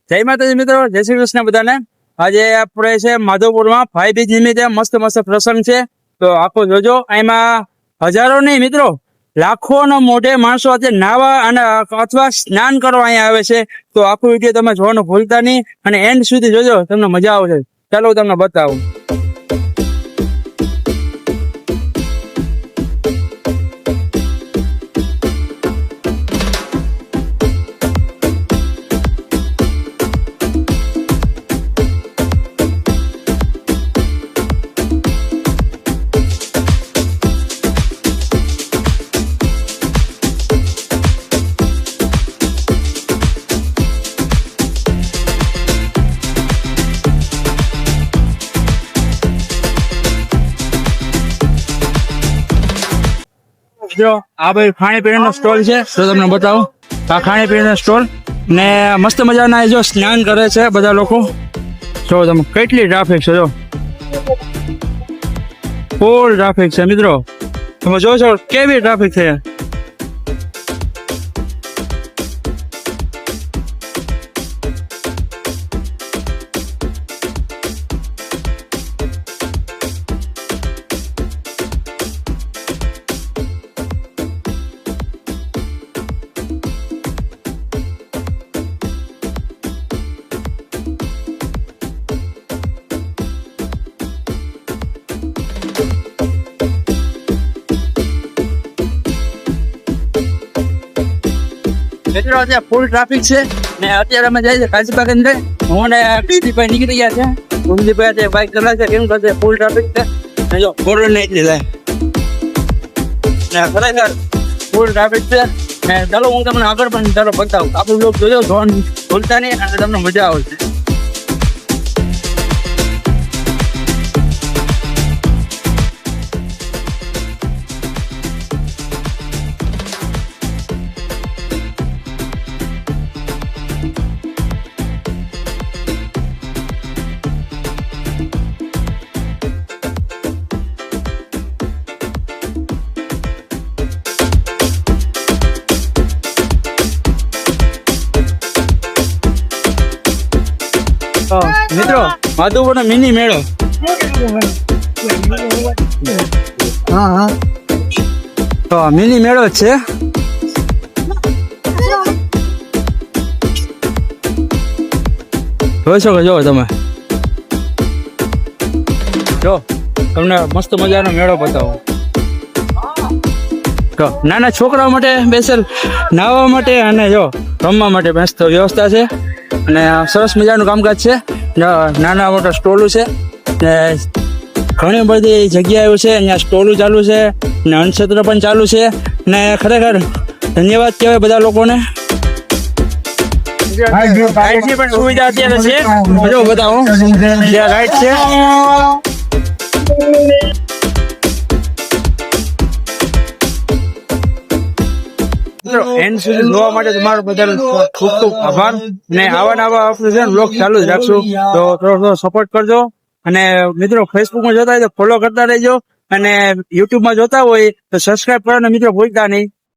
જય માતાજી મિત્રો, જય શ્રી કૃષ્ણ બધાને। આજે આપણે છે માધવપુરમાં ભાઈ બીજ નિમિત્તે મસ્ત મસ્ત પ્રસંગ છે, તો આખો જોજો। એમાં હજારો નહીં મિત્રો, લાખો નો મોઢે માણસો અત્યારે નાવા અને અથવા સ્નાન કરવા અહીંયા આવે છે। તો આખો વિડીયો તમે જોવાનું ભૂલતા નહીં અને એન્ડ સુધી જોજો, તમને મજા આવશે। ચાલો હું તમને બતાવું। મિત્રો આ ભાઈ ખાણી પીણીનો સ્ટોલ છે, તો તમને બતાવું। આ ખાણી પીણીનો સ્ટોલ ને મસ્ત મજાના જો સ્નાન કરે છે બધા લોકો। જો તમે કેટલી ટ્રાફિક છે, જો ફૂલ ટ્રાફિક છે મિત્રો, તમે જોશો કેવી ટ્રાફિક છે। મિત્રો અત્યારે ફૂલ ટ્રાફિક છે ને અત્યારે અમે જાય છે કાશીબાગ અંદર। હું ને કીર્તિભાઈ નીકળી ગયા છે, કુલદીપભાઈ અત્યારે બાઇક ચલાવે છે, કેમ કે ફૂલ ટ્રાફિક છે ને જો બોર્ડર ને એટલી જાય ને ખરેખર ફૂલ ટ્રાફિક છે ને। ચાલો હું તમને આગળ પણ ચાલો બતાવું, આપણું લોક જોજો, જોવાનું ભૂલતા નહીં અને તમને મજા આવશે। મિત્રો માધવપુરનો મિની મેળો, હા તો મિની મેળો છે। જોઈ શકો જો તમે, જો તમને મસ્ત મજાનો મેળો બતાવો। તો નાના છોકરાઓ માટે સ્પેશિયલ નાહવા માટે અને જો રમવા માટે મસ્ત વ્યવસ્થા છે અને સરસ મજાનું કામકાજ છે। નાના મોટા સ્ટોલું છે ને ઘણી બધી જગ્યાઓ છે, અહીંયા સ્ટોલું ચાલુ છે ને અન્નક્ષેત્ર પણ ચાલુ છે ને ખરેખર ધન્યવાદ કહેવાય બધા લોકોને। રાઈડની પણ સુવિધા અત્યારે છે, જો બતાવો ત્યાં રાઈડ છે। એન્ડ સુધી જોવા માટે તમારો બધાનો ખૂબ ખૂબ આભાર ને આવા આપણે બ્લોગ ચાલુ જ રાખશું, તો થોડો સપોર્ટ કરજો। અને મિત્રો ફેસબુકમાં જોતા હોય તો ફોલો કરતા રહેજો અને યુટ્યુબમાં જોતા હોય તો સબસ્ક્રાઇબ કરવાનું મિત્રો ભૂલતા નહીં।